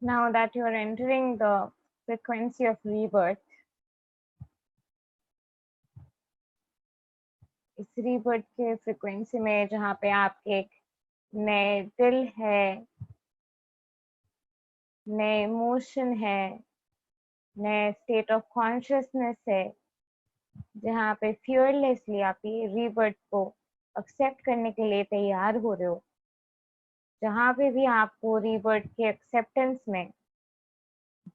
Now that you are entering the frequency of rebirth, इस rebirth के frequency में जहाँ पे आपके एक नए दिल है, नए इमोशन है, नए स्टेट ऑफ कॉन्शियसनेस है, जहाँ पे फियरलेसली आप ये rebirth को एक्सेप्ट करने के लिए तैयार हो रहे हो, जहाँ पे भी आपको rebirth के एक्सेप्टेंस में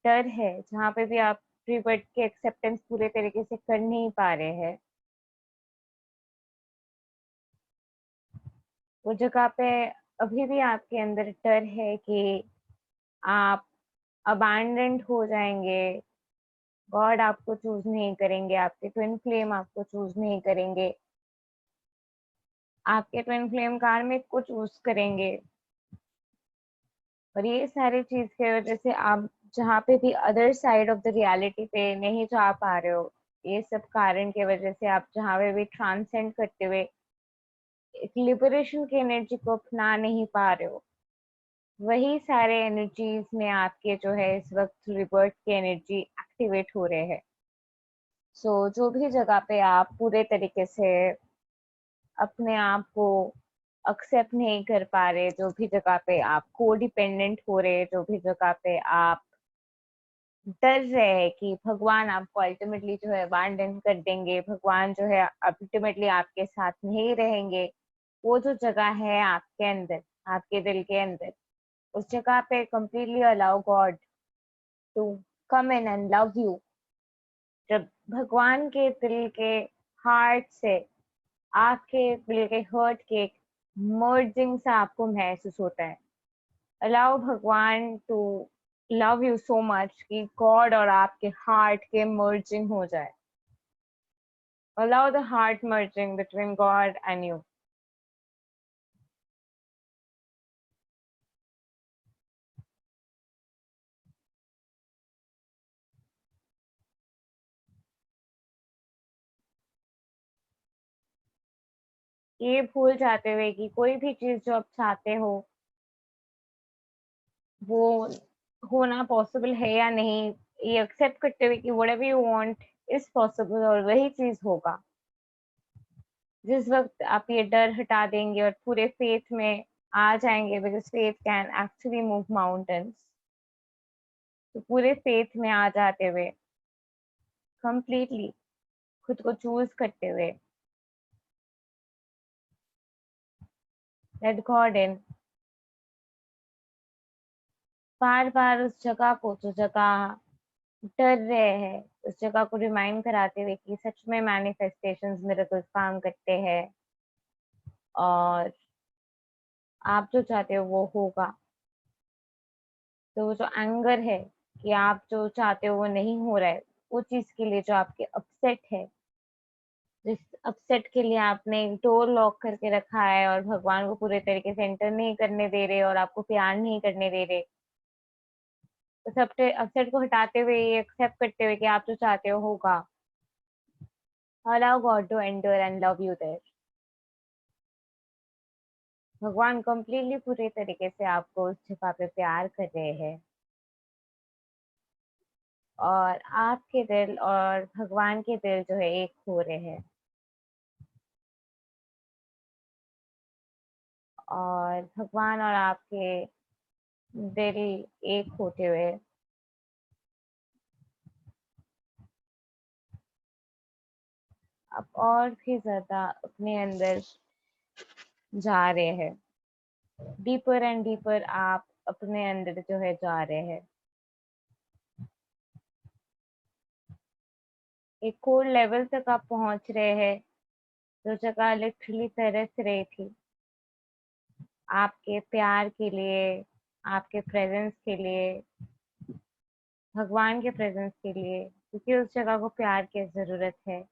डर है, जहाँ पे भी आप rebirth के एक्सेप्टेंस पूरे तरीके से कर नहीं पा रहे हैं, वो जगह पे अभी भी आपके अंदर डर है कि आप अबैंडन्ड हो जाएंगे, गॉड आपको चूज नहीं करेंगे, आपके ट्विन फ्लेम आपको चूज नहीं करेंगे, आपके ट्विन फ्लेम कार्मिक को चूज करेंगे। और ये सारी चीज की वजह से आप जहाँ पे भी other side of the reality पे नहीं जा पा रहे हो, ये सब कारण की वजह से आप जहाँ पे भी ट्रांसेंड करते हुए एक लिबरेशन की एनर्जी को अपना नहीं पा रहे हो, वही सारे एनर्जीज में आपके जो है इस वक्त रिबर्थ की एनर्जी एक्टिवेट हो रहे हैं। सो जो भी जगह पे आप पूरे तरीके से अपने आप को एक्सेप्ट नहीं कर पा रहे, जो भी जगह पे आप को डिपेंडेंट हो रहे, जो भी जगह पे आप डर रहे हैं कि भगवान आपको अल्टीमेटली जो है अबैंडन कर देंगे, भगवान जो है अल्टीमेटली आपके साथ नहीं रहेंगे, वो जो जगह है आपके अंदर, आपके दिल के अंदर, उस जगह पे completely allow God to come in and love you। जब भगवान के दिल के हार्ट से आपके दिल के हर्ट के मर्जिंग सा आपको महसूस होता है, अलाउ भगवान to love you so much कि गॉड और आपके हार्ट के मर्जिंग हो जाए। Allow the heart merging between God and you. ये भूल जाते हुए कि कोई भी चीज जो आप चाहते हो वो होना पॉसिबल है या नहीं, ये एक्सेप्ट करते हुए कि whatever you want is possible और वही चीज होगा। जिस वक्त आप ये डर हटा देंगे और पूरे फेथ में आ जाएंगे, because faith can actually move mountains, तो पूरे फेथ में आ जाते हुए कंप्लीटली खुद को चूज करते हुए लेट गॉड इन, बार बार उस जगह को, जो जगह डर रहे हैं, उस जगह को रिमाइंड कराते हुए कि सच में मैनिफेस्टेशंस मिरेकल्स काम करते हैं और आप जो चाहते हो वो होगा। तो वो जो एंगर है कि आप जो चाहते हो वो नहीं हो रहा है, वो चीज के लिए जो आपके अपसेट है, जिस अपसेट के लिए आपने डोर लॉक करके रखा है और भगवान को पूरे तरीके से एंटर नहीं करने दे रहे और आपको प्यार नहीं करने दे रहे, तो सब अपसेट को हटाते हुए, ये एक्सेप्ट करते हुए कि आप जो चाहते हो होगा, allow God to enter and love you there. भगवान कंप्लीटली पूरे तरीके से आपको उस जगह पे प्यार कर रहे हैं और आपके दिल और भगवान के दिल जो है एक हो रहे हैं, और भगवान और आपके दिल एक होते हुए आप और भी ज्यादा अपने अंदर जा रहे हैं, डीपर एंड डीपर आप अपने अंदर जो है जा रहे हैं। एक कोर लेवल तक आप पहुंच रहे हैं, जो जगह लिटरली तरस रही थी आपके प्यार के लिए, आपके प्रेजेंस के लिए, भगवान के प्रेजेंस के लिए, क्योंकि उस जगह को प्यार की जरूरत है।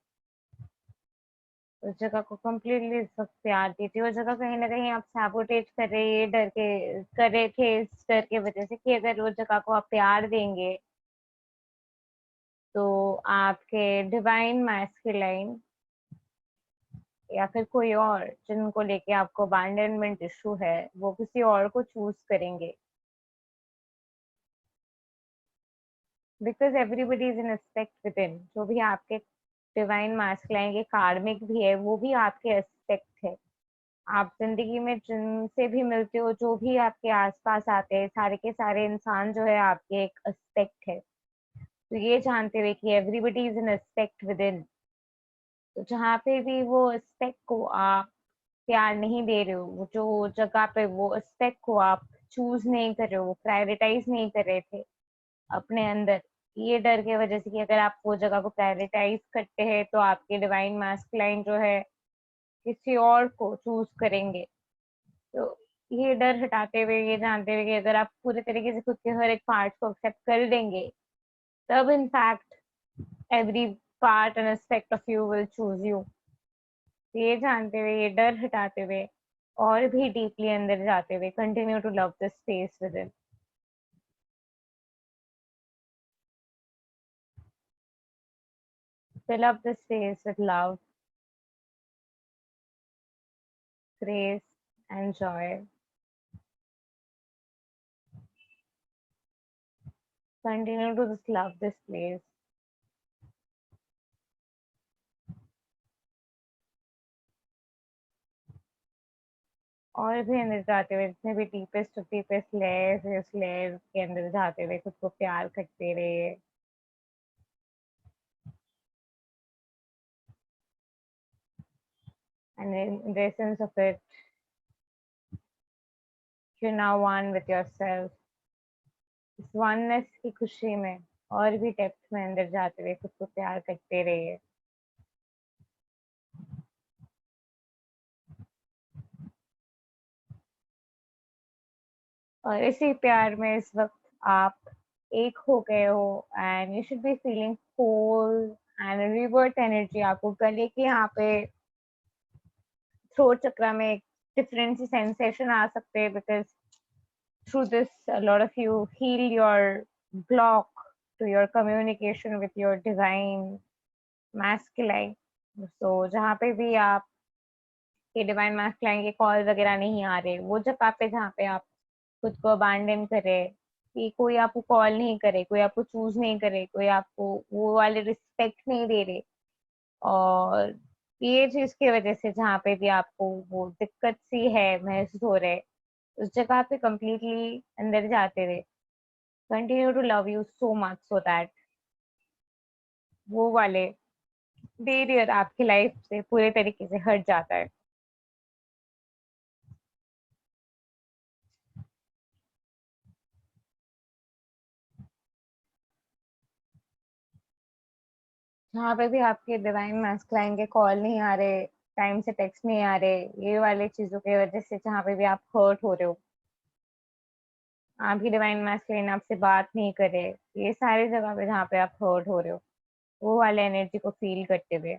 उस जगह को कम्प्लीटली इस वक्त प्यार दीजिए। वो जगह कहीं ना कहीं आप सैबोटेज कर रहे, ये डर के कर रहे थे, इस डर के वजह से कि अगर वो जगह को आप प्यार देंगे तो आपके डिवाइन मैस्कुलाइन या फिर कोई और जिनको लेके आपको अबैंडनमेंट इशू है, वो किसी और को चूज करेंगे। Because everybody is in aspect with in. जो भी आपके डिवाइन मास्कुलाइन के कार्मिक भी है वो भी आपके एस्पेक्ट है। आप जिंदगी में जिनसे भी मिलते हो, जो भी आपके आसपास आते हैं, सारे के सारे इंसान जो है आपके एक एस्पेक्ट है। तो ये जानते हुए कि everybody is in aspect with in, तो जहाँ पे भी वो एस्पेक्ट को आप प्यार नहीं दे रहे हो, वो जो जगह पे वो एस्पेक्ट को आप चूज नहीं कर रहे हो, वो प्रायोरिटाइज नहीं कर रहे थे अपने अंदर, ये डर की वजह से कि अगर आप वो जगह को प्रायोरिटाइज करते हैं तो आपके डिवाइन मास्कुलाइन जो है किसी और को चूज करेंगे। तो ये डर हटाते हुए, ये जानते हुए कि अगर आप पूरे तरीके से खुद के हर एक पार्ट को एक्सेप्ट कर देंगे, तब in fact every part and aspect of you will choose you. ये जानते हुए, ये डर हटाते हुए, और भी डीपली अंदर जाते हुए, continue to love the space within. Fill up the space with love, grace, and joy. Continue to just love this place. और भी अंदर जाते हुए, जितने भी डीपेस्ट डीपेस्ट लेयर्स है, उस लेयर के अंदर जाते हुए खुद को प्यार करते रहिए। And in the essence of it, you're now one with yourself. इस oneness की खुशी में और भी डेप्थ में अंदर जाते हुए खुद को प्यार करते रहिए। और इसी प्यार में इस वक्त आप एक हो गए हो, and you should be feeling whole and revert energy. आपको गले के यहाँ पे थ्रोट चक्र में एक डिफरेंट सी सेंसेशन आ सकते हैं, because through this a lot of you heal your block to your communication with your divine masculine. So जहाँ पे भी आप के डिवाइन masculine के कॉल वगैरह नहीं आ रहे, वो जगह पे जहाँ पे आप खुद को अबैंडन करे, कि कोई आपको कॉल नहीं करे, कोई आपको चूज नहीं करे, कोई आपको वो वाले रिस्पेक्ट नहीं दे रहे, और ये चीज की वजह से जहाँ पे भी आपको वो दिक्कत सी है महसूस हो रहे, उस जगह पे completely अंदर जाते हुए continue to love you so much so that वो वाले बैरियर आपकी लाइफ से पूरे तरीके से हट जाता है। जहाँ पे भी आपके डिवाइन मैस्कुलाइन के कॉल नहीं आ रहे, टाइम से टेक्स्ट नहीं आ रहे, ये वाले चीजों की वजह से जहाँ पे भी आप हर्ट हो रहे हो, आपकी डिवाइन मैस्कुलाइन आपसे बात नहीं करे, ये सारी जगह पे जहाँ पे आप हर्ट हो रहे हो, वो वाले एनर्जी को फील करते हुए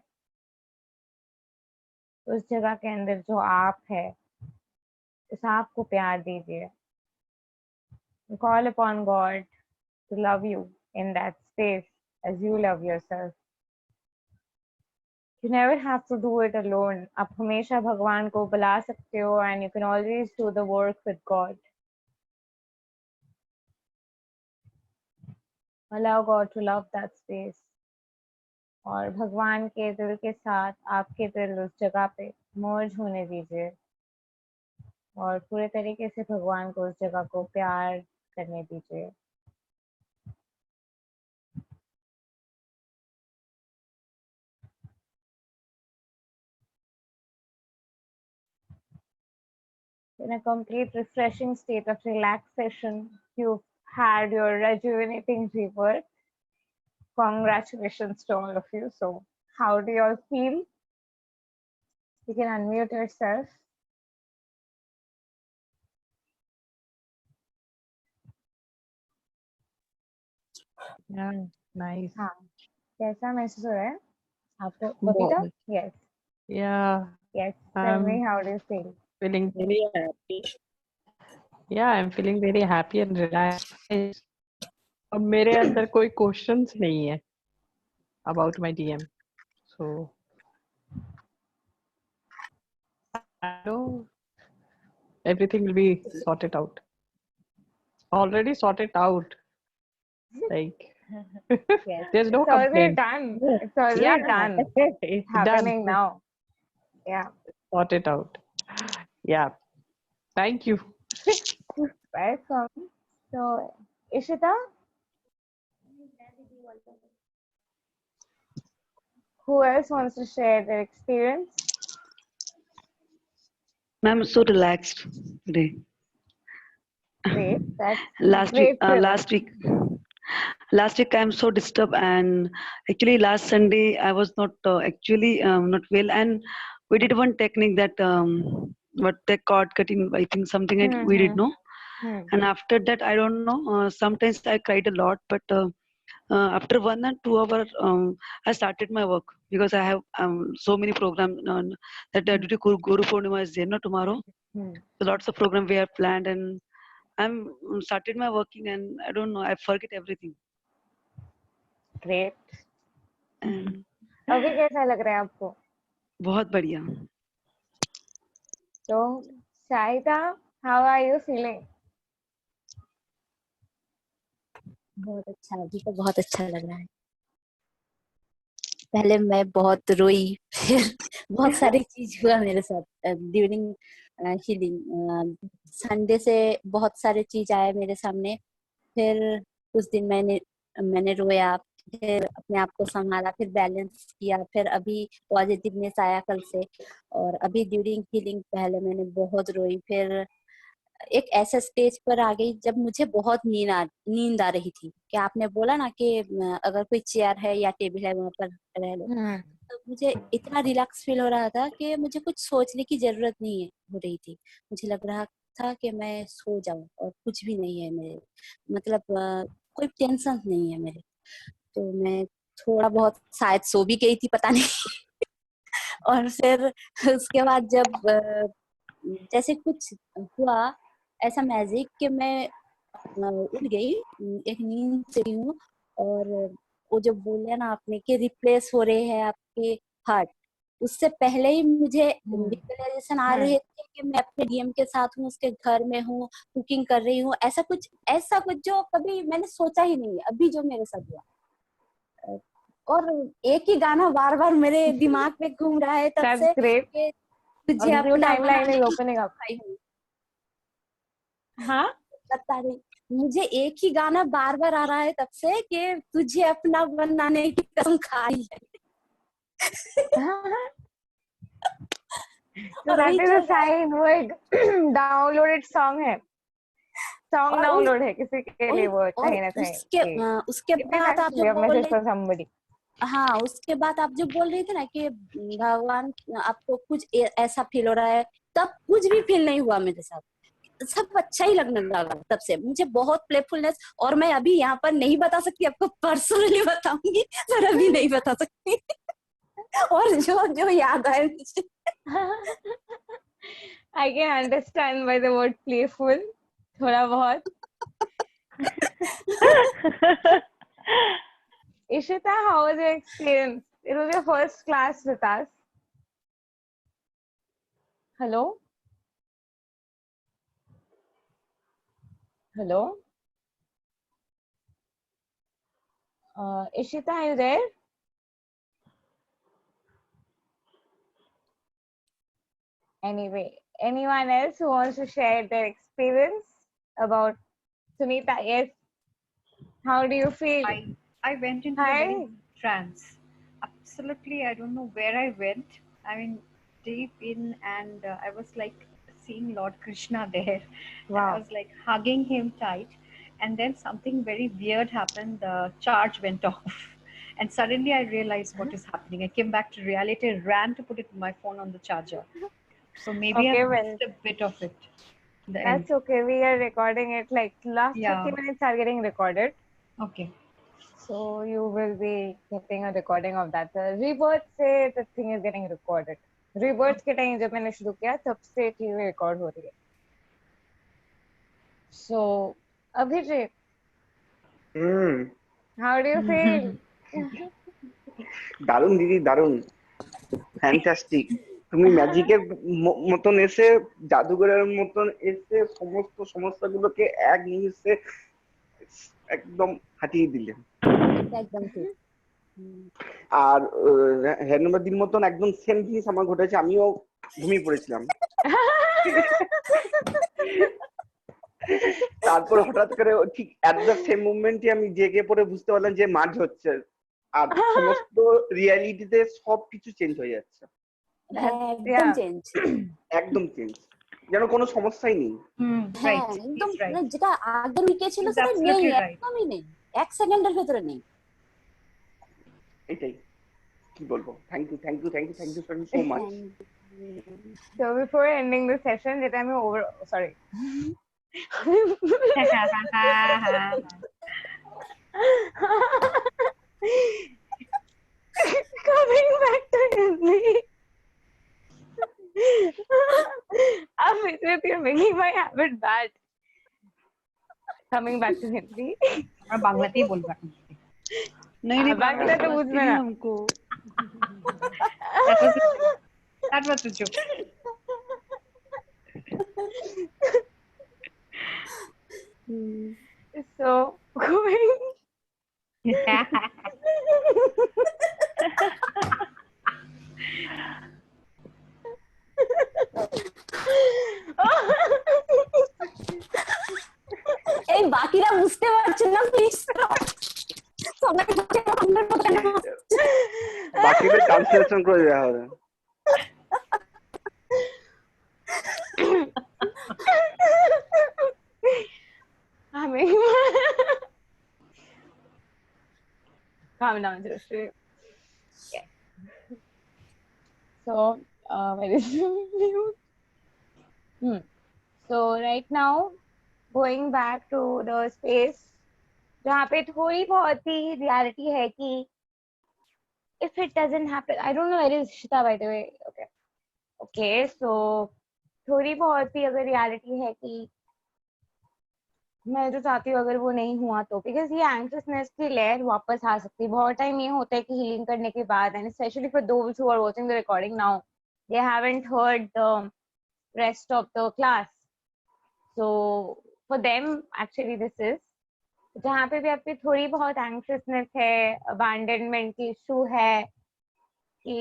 उस जगह के अंदर जो आप है, उस आप को प्यार दीजिए। Call upon God to love you in that space as you love yourself. You never have to do it alone. आप हमेशा भगवान को बुला सकते हो, and you can always do the work with God. Allow God to love that space. और भगवान के दिल के साथ आपके दिल उस जगह पे मर्ज होने दीजिए, और पूरे तरीके से भगवान को उस जगह को प्यार करने दीजिए। In a complete refreshing state of relaxation, you've had your rejuvenating rebirth. Congratulations to all of you. So, how do you all feel? You can unmute yourself. Yeah, nice. हाँ, कैसा महसूस हो रहा है आपको बबीता? बहुत. Yes, Yeah, yes. Tell me, how do you feel? feeling very happy. Yeah, I'm feeling very happy and relaxed. अब मेरे अंदर कोई क्वेश्चंस नहीं है about my DM. So, I know everything will be sorted out. Already sorted out. Like, Yes, There's no it's already complaint. done. It's already Yeah, done. it's It's done. happening now. Yeah. Sort it out. Yeah. Thank you. Welcome. So, Ishita, who else wants to share their experience? I'm so relaxed today. Great. That's Last week, great to know. last week I'm so disturbed, and actually last Sunday I was not actually not well, and we did one technique that what they cord cutting. I think something we did know, Hmm. and after that I don't know. Sometimes I cried a lot, but after 1 and 2 hour, I started my work because I have so many programs that due to Guru Purnima is there, no, tomorrow. Hmm. So lots of program we have planned, and I'm started my working, and I don't know, I forget everything. Great. And अभी कैसा लग रहा है आपको? बहुत बढ़िया. So, Shaita, how are you feeling? बहुत अच्छा, अभी तो बहुत अच्छा लग रहा है. पहले मैं बहुत रोई, फिर बहुत सारी चीज हुआ मेरे साथ ड्यूरिंग हीलिंग. संडे से बहुत सारे चीज आए मेरे सामने. फिर कुछ दिन मैंने रोया, फिर अपने आप को संभाला, फिर बैलेंस किया, फिर अभी पॉजिटिवनेस आया कल से. और अभी ड्यूरिंग हीलिंग पहले मैंने बहुत रोई, फिर एक ऐसे स्टेज पर आ गई जब मुझे बहुत नींद आ रही थी. कि आपने बोला ना कि अगर कोई चेयर है या टेबल है वहां पर रह लो, तो मुझे इतना रिलैक्स फील हो रहा था कि मुझे कुछ सोचने की जरूरत नहीं हो रही थी. मुझे लग रहा था कि मैं सो जाऊं और कुछ भी नहीं है मेरे, मतलब कोई टेंशन नहीं है मेरे. तो मैं थोड़ा बहुत शायद सो भी गई थी, पता नहीं. और फिर उसके बाद जब जैसे कुछ हुआ ऐसा मैजिक कि मैं उठ गई, एक नींद से हूँ. और वो जो बोले ना आपने कि रिप्लेस हो रहे हैं आपके हार्ट, उससे पहले ही मुझे विजुअलाइजेशन आ रहे थे कि मैं अपने डीएम के साथ हूँ, उसके घर में हूँ, कुकिंग कर रही हूँ. ऐसा कुछ जो कभी मैंने सोचा ही नहीं है, अभी जो मेरे साथ हुआ. और एक ही गाना बार बार मेरे दिमाग में घूम रहा है तब से कि तुझे अपना timeline is opening up. हाँ, बता रही, मुझे एक ही गाना बार बार आ रहा है तब से कि तुझे अपना बनाने की कसम खाई है. So that is a sign. वो एक downloaded song है. Song download है किसी के लिए वो कहीं ना कहीं. उसके बाद आप जो message for somebody. हाँ, उसके बाद आप जो बोल रही थी ना कि भगवान आपको कुछ ऐसा फील हो रहा है, तब कुछ भी फील नहीं हुआ मेरे साथ. सब अच्छा ही लगने लगा तब से. मुझे बहुत प्लेफुलनेस, और मैं अभी यहाँ पर नहीं बता सकती, आपको पर्सनली बताऊंगी, पर अभी नहीं बता सकती. और जो याद आए मुझे. I can understand by the word playful. थोड़ा बहुत. Ishita, how was your experience? It was your first class with us. Hello? Hello? Ishita, are you there? Anyway, anyone else who wants to share their experience about Sunita? Yes. How do you feel? I went into a very trance. Absolutely, I don't know where I went. I mean, deep in, and I was like seeing Lord Krishna there. Wow. And I was like hugging him tight. And then something very weird happened. The charge went off. And suddenly I realized what is happening. I came back to reality, ran to put my phone on the charger. So maybe I missed a bit of it. That's okay. We are recording it. Like last 30 minutes are getting recorded. Okay. So you will be getting a recording of that. The rebirth से the thing is getting recorded. Rebirth के time जब मैंने शुरू किया तब से चीजें record हो रही है. So Abhijit, how do you feel? দারুণ দিদি, দারুণ, ফ্যান্টাস্টিক. তুমি ম্যাজিকের মতন এসে, জাদুঘরের মতন এসে সমস্ত সমস্যাগুলোকে এক নিমিষে একদম হাতিয়ে দিলেন। এটা একদম ঠিক। আর হেনমাদির মতন একদম সেম জিনিস আমার ঘটেছে, আমিও ঘুমিয়ে পড়েছিলাম। তারপর হঠাৎ করে ঠিক অ্যাট দ্য সেম মুভমেন্টে আমি জেগে পড়ে বুঝতে পারলাম যে মার্জ হচ্ছে, আর সমস্ত রিয়ালিটিতে সবকিছু চেঞ্জ হয়ে যাচ্ছে, হ্যাঁ, একদম চেঞ্জ। একদম চেঞ্জ, যেন কোনো সমস্যাই নেই। হ্যাঁ, একদম মানে যেটা আগের উইকে ছিল সেটা নেই, একদমই নেই, 1 সেকেন্ডের ভেতরে নেই। এটাই কি বলবো, thank you thank you thank you thank you so much. So before ending the session, যেটা আমি sorry. Coming back to Hindi. Abhijit, you're making my habit bad. Coming back to Hindi. और बांग्लातेही बोलबा। नहीं नहीं, बांग्ला तो बुझ में ना हमको। That was a joke. So going. এই বাকিরা বুঝতে পারছেন না, প্লিজ বাকিদের ট্রান্সলেশন করে দেওয়া হবে। আমি calm down, Joshua. Yeah. So, where is So right now, going back to the space जहाँ पे थोड़ी बहुत ही reality है कि if it doesn't happen, I don't know where is Shita by the way. Okay, so थोड़ी बहुत ही अगर reality है कि मैं जो चाहती हूँ अगर वो नहीं हुआ तो, बिकॉज ये एंग्शियसनेस की लेयर वापस आ सकती है। बहुत टाइम ये होता है कि हीलिंग करने के बाद, and specially for those who are watching the recording now, they haven't heard the rest of the class, so for them actually this is जहाँ पे भी आपकी थोड़ी बहुत एंग्शियसनेस है, अबैंडनमेंट की इशू है कि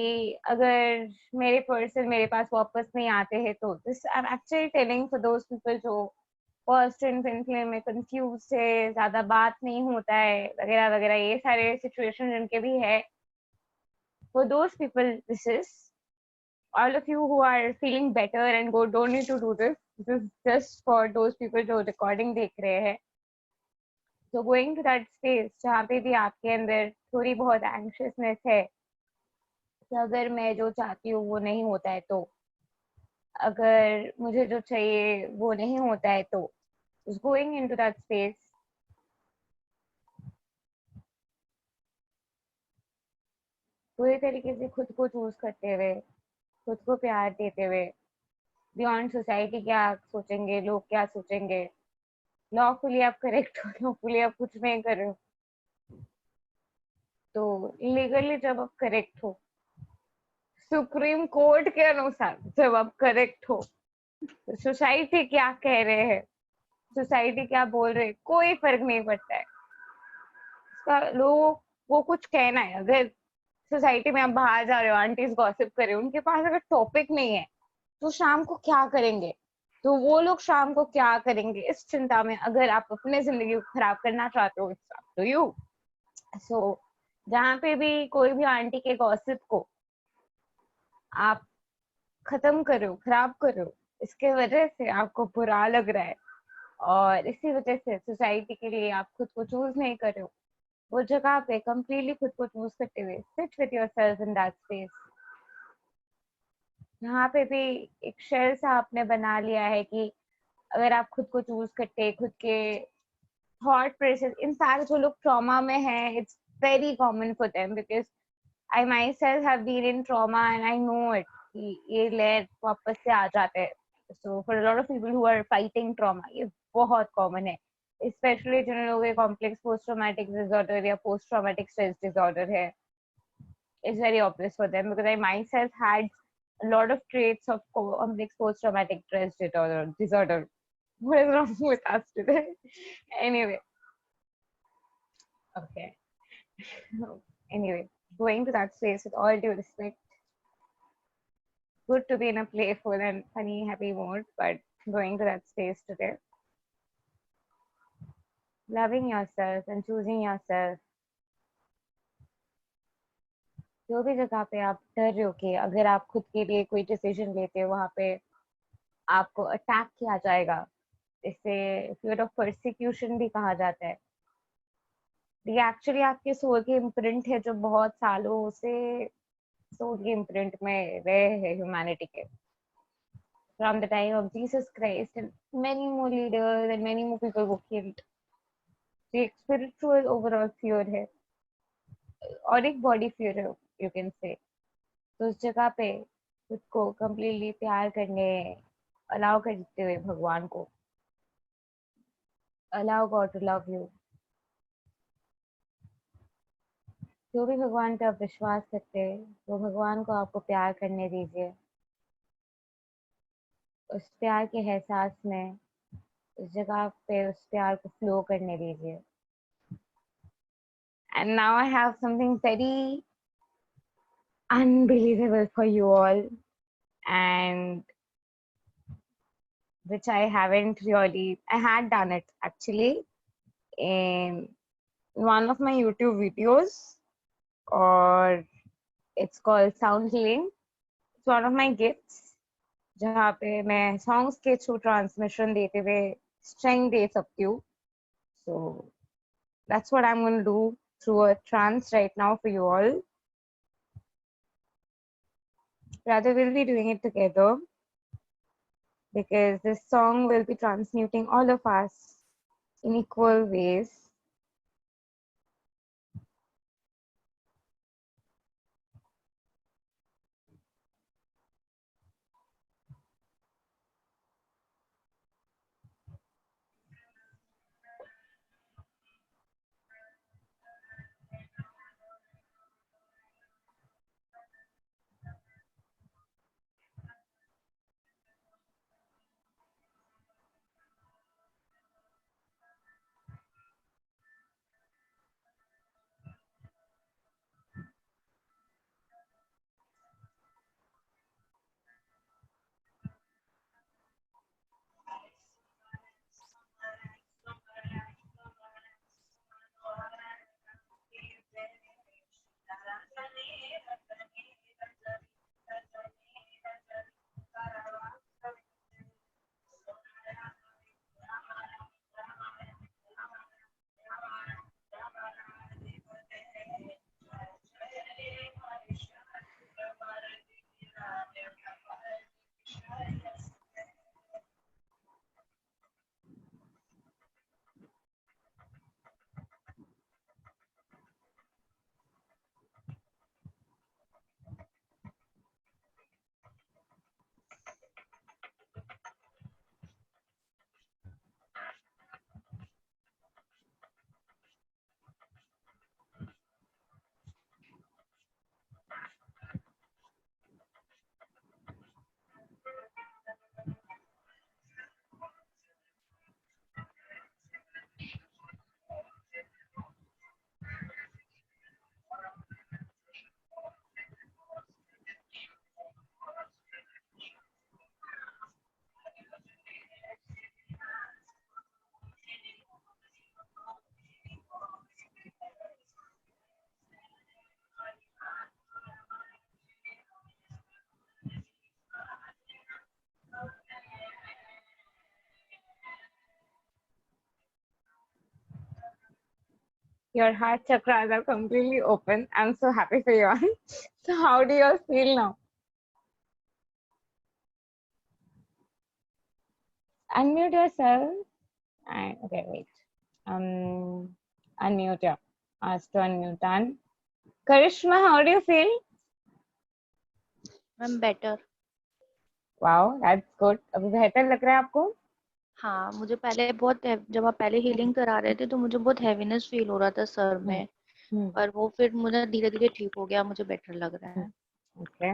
अगर मेरे पर्सन मेरे पास वापस नहीं आते हैं तो, this I am actually telling for those people जो फर्स्ट एंड फिल्म में कंफ्यूज है, ज्यादा बात नहीं होता है वगैरह वगैरह, ये सारे सिचुएशन जिनके भी है, for those people this is, all of you who are feeling better and go don't need to do this is just for those people जो recording देख रहे हैं. So going to that space जहाँ पे भी आपके अंदर थोड़ी बहुत anxiousness है कि अगर मैं जो चाहती हूँ वो नहीं होता है तो, अगर मुझे जो चाहिए वो नहीं होता है तो, just going into that space, पूरे तरीके से खुद को चूज करते हुए, खुद को प्यार देते हुए, बियॉन्ड सोसाइटी क्या सोचेंगे, लोग क्या सोचेंगे, लॉफुली आप करेक्ट हो, लॉफुली आप कुछ नहीं कर रहे हो तो लीगली जब आप करेक्ट हो, सुप्रीम कोर्ट के अनुसार जब आप करेक्ट हो, तो सोसाइटी क्या कह रहे हैं, सोसाइटी क्या बोल रहे हैं, कोई फर्क नहीं पड़ता है इसका। लोगों को कुछ कहना है, अगर सोसाइटी में आप बाहर जा रहे हो, आंटीज गॉसिप कर रहे हो, उनके पास अगर टॉपिक नहीं है तो शाम को क्या करेंगे, तो वो लोग शाम को क्या करेंगे इस चिंता में अगर आप अपने जिंदगी को खराब करना चाहते हो, इट्स अप टू यू। सो जहाँ पे भी कोई भी आंटी के गॉसिप को आप खत्म करो, खराब करो, इसके वजह से आपको बुरा लग रहा है और इसी वजह से सोसाइटी के लिए आप खुद को चूज नहीं कर रहे हो, वो जगह पे कंप्लीटली खुद को चूज करते हुए sit with yourself in that space. यहाँ पे भी एक शेल सा आपने बना लिया है कि अगर आप खुद को चूज करते, खुद के थॉट प्रोसेस, इनफैक्ट जो लोग ट्रॉमा में हैं, it's very common for them because I myself have been in trauma and I know it कि ये लेयर वापस से आ जाते हैं। So for a lot of people who are fighting trauma, ये बहुत कॉमन है, स्पेशली जिन लोगों के कॉम्प्लेक्स पोस्ट ट्रॉमेटिक डिसऑर्डर या पोस्ट ट्रॉमेटिक स्ट्रेस डिसऑर्डर है, it's very obvious for them because I myself had a lot of traits of complex post-traumatic stress disorder. What is wrong with us today? Anyway, Okay. Anyway, going to that space with all due respect, good to be in a playful and funny, happy mood, but going to that space today, loving yourself and choosing yourself. जो भी जगह पे आप डर रहे हो कि अगर आप खुद के लिए कोई डिसीजन लेते हो वहां पे आपको अटैक किया जाएगा, इसे फियर ऑफ परसिक्यूशन भी कहा जाता है। ये एक्चुअली आपके सोल के इम्प्रिंट है जो बहुत सालों से सोल के इम्प्रिंट में रहे हैं ह्यूमैनिटी के, from the time of Jesus Christ, and many more leaders and many more people were killed. ये एक spiritual overall fear है और एक body fear है, you can say. तो उस जगह पे खुद को completely प्यार करने allow करते हुए भगवान को, allow God to love you. जो भी भगवान पे आप विश्वास करते हैं वो भगवान को आपको प्यार करने दीजिए। उस प्यार के एहसास में उस जगह पे उस प्यार को फ्लो करने दीजिए। And now I have something very unbelievable for you all, and which I had done it actually in one of my YouTube videos, or it's called Sound Healing. It's one of my gifts जहाँ पे मैं songs के through transmission देते हुए strength दे सकती हूँ। So that's what I'm going to do through a trance right now for you all. Rather, we'll be doing it together because this song will be transmuting all of us in equal ways. Your heart chakras are completely open. I'm so happy for you. So how do you all feel now? Unmute yourself. Okay, wait. Unmute. Yeah. Ask to unmute. Done. Karishma, how do you feel? I'm better. Wow, that's good. अभी बेहतर लग रहा है आपको? हाँ, मुझे पहले बहुत जब आप पहले हीलिंग करा रहे थे तो मुझे बहुत हैवीनेस फील हो रहा था सर में, पर वो फिर मुझे धीरे धीरे ठीक हो गया, मुझे बेटर लग रहा है। Okay.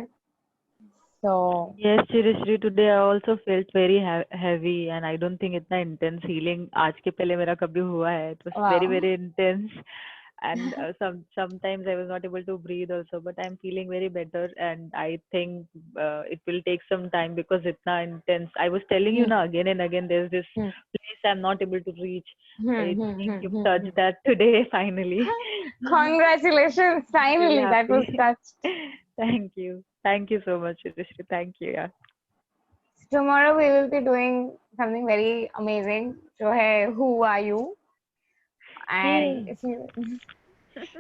So Yes, Shri, today I also felt very heavy and I don't think इतना intense healing आज के पहले मेरा कभी हुआ है. It was very, very intense. and sometimes I was not able to breathe also, but I'm feeling very better, and I think it will take some time because it's not intense. I was telling you now again and again, there's this place I'm not able to reach. I think you've touched that today finally. Congratulations, finally Really that was happy. touched. Thank you so much, Rishri. Thank you. Yeah. Tomorrow we will be doing something very amazing. जो है Who Are You? And Yay.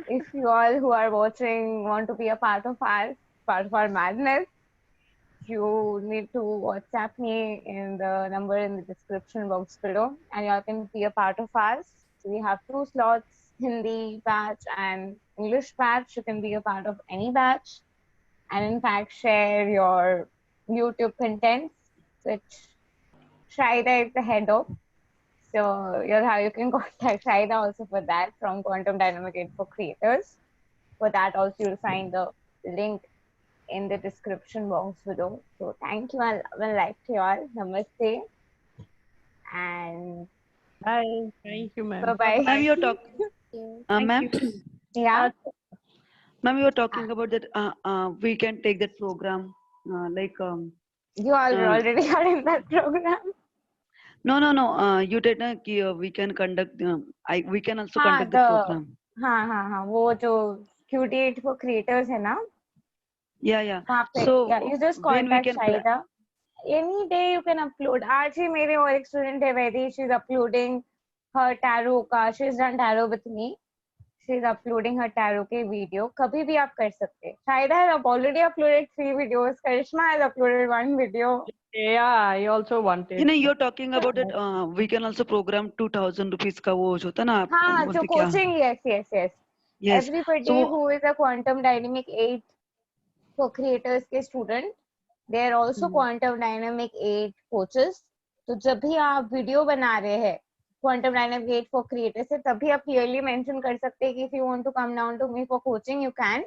if you all who are watching want to be a part of our madness, you need to WhatsApp me in the number in the description box below, and you all can be a part of ours. So we have 2 slots, Hindi batch and English batch. You can be a part of any batch, and in fact share your YouTube contents, which Shaida is the head of. So you can contact Shaida also for that from Quantum Dynamic Aid for Creators. For that also you'll find the link in the description box below. So thank you and love and light to you all. Namaste. And Bye. Thank you, ma'am. bye-bye. Ma'am, you're talking. Ma'am, Yeah. ma'am, you were talking about that. We can take that program. You all already are in that program. No. You did not. We can conduct. We can also conduct the program. हाँ वो जो Q8 for creators है ना. Yeah. वहाँ पे, So yeah, you just when we contact can Shaida. Any day you can upload. आज ही मेरे और एक student है Vedi, she's uploading her tarot का. She's done tarot with me. She's uploading her tarot के video. कभी भी आप कर सकते हैं. Shaida has already uploaded 3 videos. Karishma has uploaded 1 video. Yeah, I also wanted. You know, you're talking about it. We can also program 2,000 rupees का वो जो होता है ना. हाँ, जो coaching, yes. Yes. Everybody So who is a Quantum Dynamic 8 for creators के student, they are also Quantum Dynamic 8 coaches. तो जब भी आप वीडियो बना रहे हैं Quantum Dynamic 8 for creators से, तभी आप clearly mention कर सकते हैं कि if you want to come down to me for coaching, you can.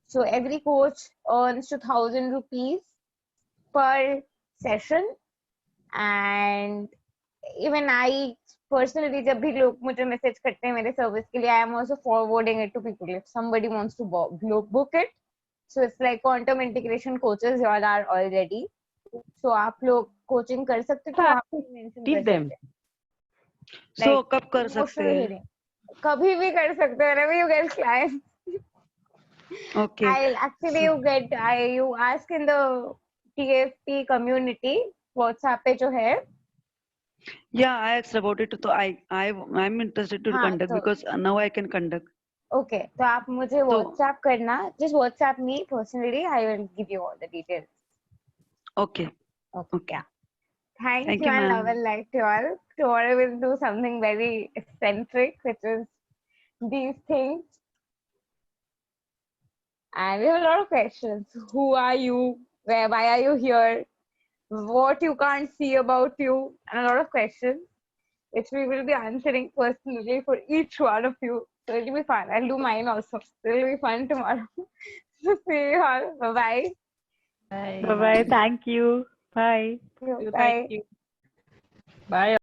So every coach earns 2,000 rupees per session, and even I personally, जब भी लोग मुझे मैसेज करते हैं मेरे सर्विस के लिए, I am also forwarding it to people if somebody wants to book it. So it's like quantum integration coaches you all are already. So आप लोग coaching कर सकते हो, आप mention कर सकते हैं. So कब कर सकते हैं? कभी भी कर सकते हो, whenever you get clients. Okay. I'll actually you ask in the TFP community WhatsApp पे जो है. Yeah, I asked about it. So I'm interested to conduct because now I can conduct. Okay, तो आप मुझे WhatsApp करना. Just WhatsApp me personally. I will give you all the details. Okay. Yeah. Thank you and love and light to all. Tomorrow we'll do something very eccentric, which is these things. And we have a lot of questions. Who are you? Why are you here? What you can't see about you? And a lot of questions, which we will be answering personally for each one of you. So it'll be fun. I'll do mine also. It'll be fun tomorrow. So see you all. Bye-bye. Bye-bye. Thank you. Bye. Bye. Thank you. Bye.